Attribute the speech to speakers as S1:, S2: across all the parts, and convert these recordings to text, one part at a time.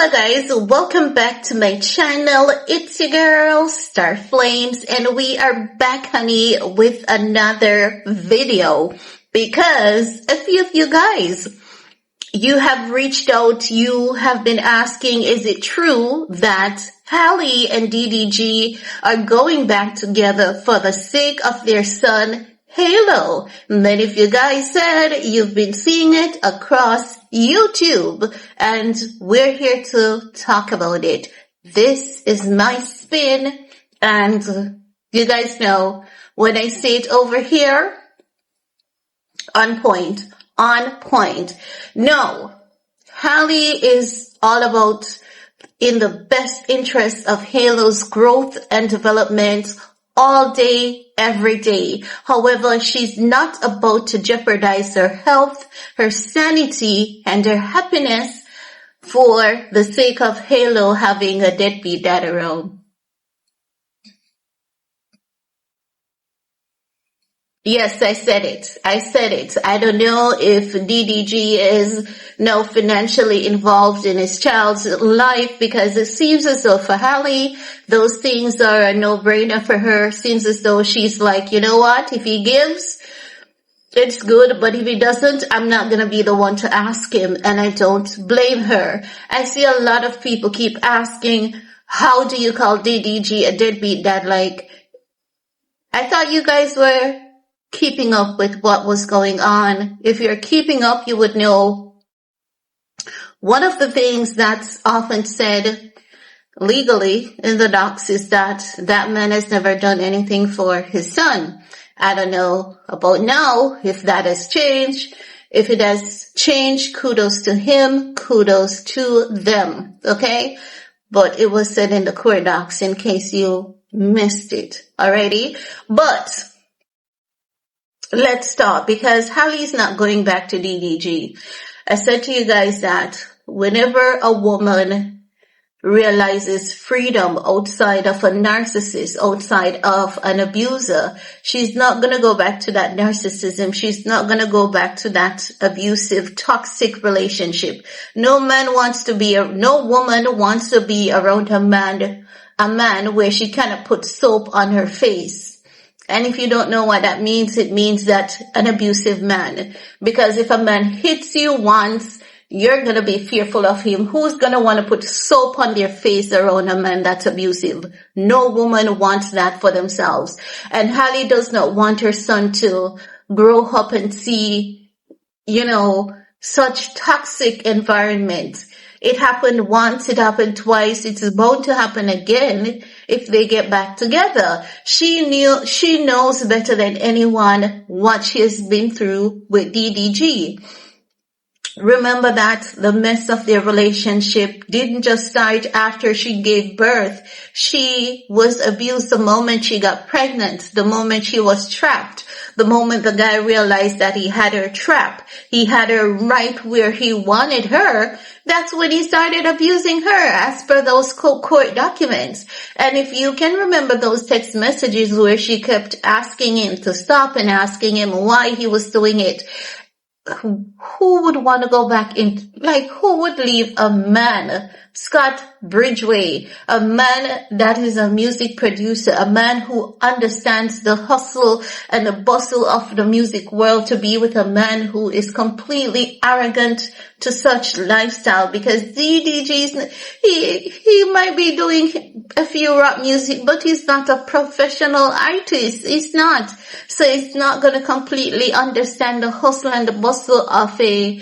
S1: Hello guys, welcome back to my channel. It's your girl, Star Flames, and we are back, honey, with another video because a few of you guys, you have reached out, you have been asking, is it true that Halle and DDG are going back together for the sake of their son, Halo? Many of you guys said you've been seeing it across YouTube, and we're here to talk about it. This is my spin, and you guys know when I say it over here, on point, on point. No, Halle is all about in the best interest of Halo's growth and development all day, every day. However, she's not about to jeopardize her health, her sanity, and her happiness for the sake of Halo having a deadbeat dad around. Yes, I said it. I don't know if DDG is now financially involved in his child's life, because it seems as though for Halle, those things are a no-brainer for her. Seems as though she's like, you know what? If he gives, it's good, but if he doesn't, I'm not going to be the one to ask him, and I don't blame her. I see a lot of people keep asking, how do you call DDG a deadbeat dad? Like, I thought you guys were keeping up with what was going on. If you're keeping up, you would know one of the things that's often said legally in the docs is that that man has never done anything for his son. I don't know about now if that has changed. If it has changed, kudos to him, kudos to them, okay? But it was said in the court docs in case you missed it, alrighty? But let's start, because Halle's not going back to DDG. I said to you guys that whenever a woman realizes freedom outside of a narcissist, outside of an abuser, she's not going to go back to that narcissism. She's not going to go back to that abusive, toxic relationship. No woman wants to be around a man where she cannot put soap on her face. And if you don't know what that means, it means that an abusive man. Because if a man hits you once, you're going to be fearful of him. Who's going to want to put soap on their face around a man that's abusive? No woman wants that for themselves. And Halle does not want her son to grow up and see, such toxic environment. It happened once, it happened twice, it's bound to happen again if they get back together. She knows better than anyone what she has been through with DDG. Remember that the mess of their relationship didn't just start after she gave birth. She was abused the moment she got pregnant, the moment she was trapped, the moment the guy realized that he had her trapped, he had her right where he wanted her. That's when he started abusing her, as per those court documents. And if you can remember those text messages where she kept asking him to stop and asking him why he was doing it, who would want to go back in? Like, who would leave a man, Scott Bridgeway, a man that is a music producer, a man who understands the hustle and the bustle of the music world, to be with a man who is completely arrogant to such lifestyle? Because DDG's, he might be doing a few rap music, but he's not a professional artist. He's not. So he's not going to completely understand the hustle and the bustle of a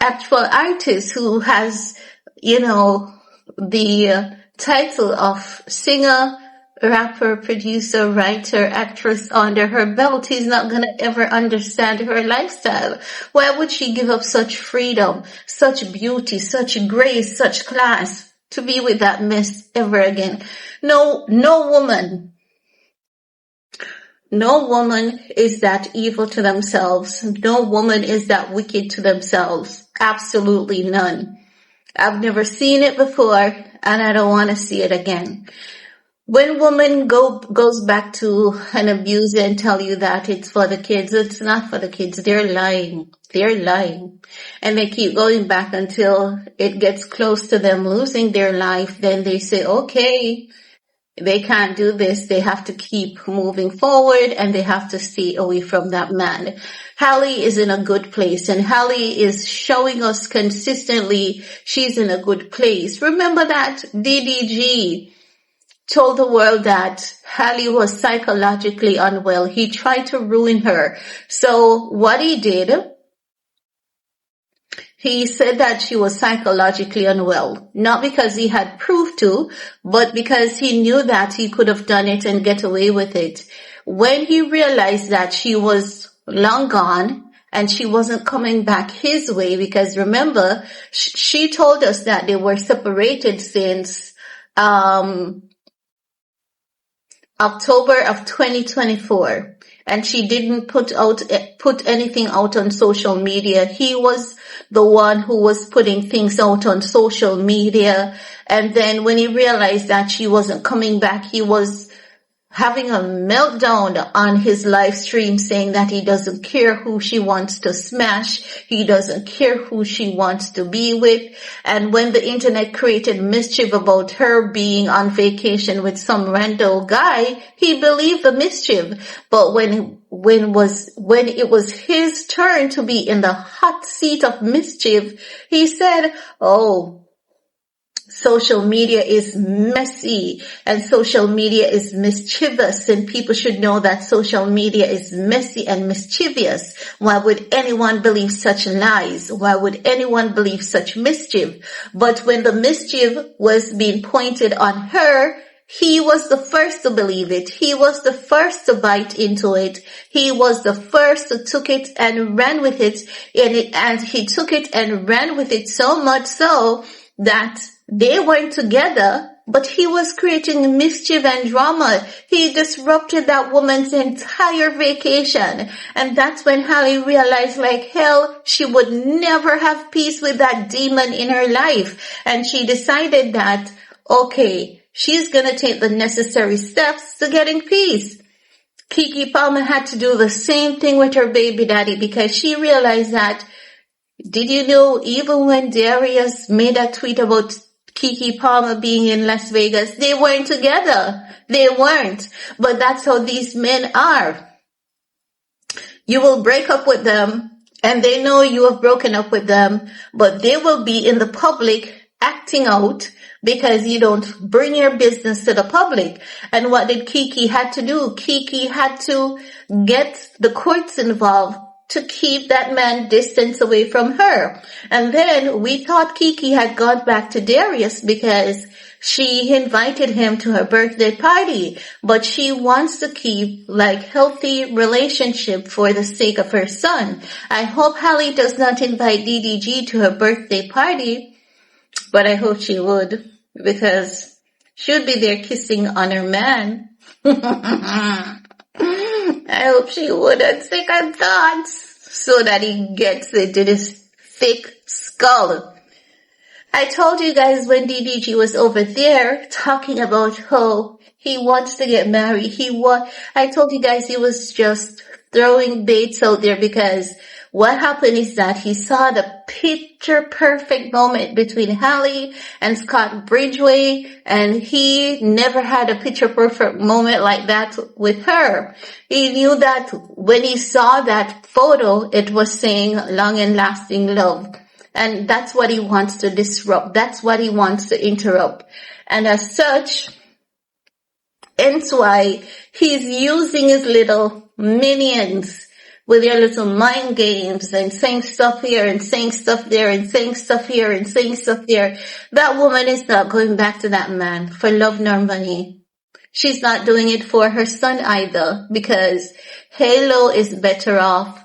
S1: actual artist who has, the title of singer, rapper, producer, writer, actress under her belt. He's not going to ever understand her lifestyle. Why would she give up such freedom, such beauty, such grace, such class to be with that mess ever again? No woman is that evil to themselves. No woman is that wicked to themselves. Absolutely none. I've never seen it before, and I don't want to see it again. When woman goes back to an abuser and tell you that it's for the kids, it's not for the kids. They're lying. They're lying. And they keep going back until it gets close to them losing their life. Then they say, okay, they can't do this. They have to keep moving forward and they have to stay away from that man. Halle is in a good place and Halle is showing us consistently she's in a good place. Remember that DDG told the world that Halle was psychologically unwell. He tried to ruin her. So what he did, he said that she was psychologically unwell, not because he had proof to, but because he knew that he could have done it and get away with it. When he realized that she was long gone and she wasn't coming back his way, because remember, she told us that they were separated since October of 2024, and she didn't put anything out on social media. He was the one who was putting things out on social media, and then when he realized that she wasn't coming back, he was having a meltdown on his live stream saying that he doesn't care who she wants to smash, he doesn't care who she wants to be with. And when the internet created mischief about her being on vacation with some rando guy, he believed the mischief. But when it was his turn to be in the hot seat of mischief, he said, oh, social media is messy and social media is mischievous, and people should know that social media is messy and mischievous. Why would anyone believe such lies? Why would anyone believe such mischief? But when the mischief was being pointed on her, he was the first to believe it. He was the first to bite into it. He was the first to took it and ran with it. And he took it and ran with it so much so that they weren't together, but he was creating mischief and drama. He disrupted that woman's entire vacation. And that's when Halle realized, like hell, she would never have peace with that demon in her life. And she decided that, okay, she's gonna take the necessary steps to getting peace. Kiki Palmer had to do the same thing with her baby daddy, because she realized that, did you know, even when Darius made a tweet about Kiki Palmer being in Las Vegas, they weren't together. They weren't. But that's how these men are. You will break up with them, and they know you have broken up with them, but they will be in the public acting out because you don't bring your business to the public. And what did Kiki had to do? Kiki had to get the courts involved to keep that man distance away from her. And then we thought Kiki had gone back to Darius because she invited him to her birthday party, but she wants to keep like healthy relationship for the sake of her son. I hope Halle does not invite DDG to her birthday party, but I hope she would, because she would be there kissing on her man. I hope she would on second thoughts so that he gets it in his thick skull. I told you guys when DDG was over there talking about how he wants to get married. I told you guys he was just throwing baits out there, because what happened is that he saw the picture perfect moment between Halle and Scott Bridgeway, and he never had a picture perfect moment like that with her. He knew that when he saw that photo, it was saying long and lasting love. And that's what he wants to disrupt. That's what he wants to interrupt. And as such, hence why he's using his little minions with their little mind games and saying stuff here and saying stuff there and saying stuff here and saying stuff there. That woman is not going back to that man for love nor money. She's not doing it for her son either, because Halo is better off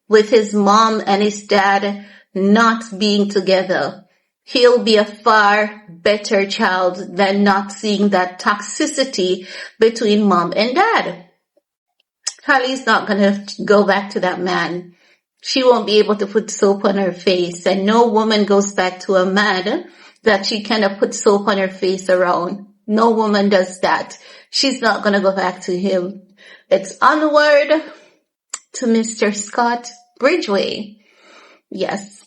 S1: with his mom and his dad not being together. He'll be a far better child than not seeing that toxicity between mom and dad. Halle's not going to go back to that man. She won't be able to put soap on her face, and no woman goes back to a man that she cannot put soap on her face around. No woman does that. She's not going to go back to him. It's onward to Mr. Scott Bridgeway. Yes.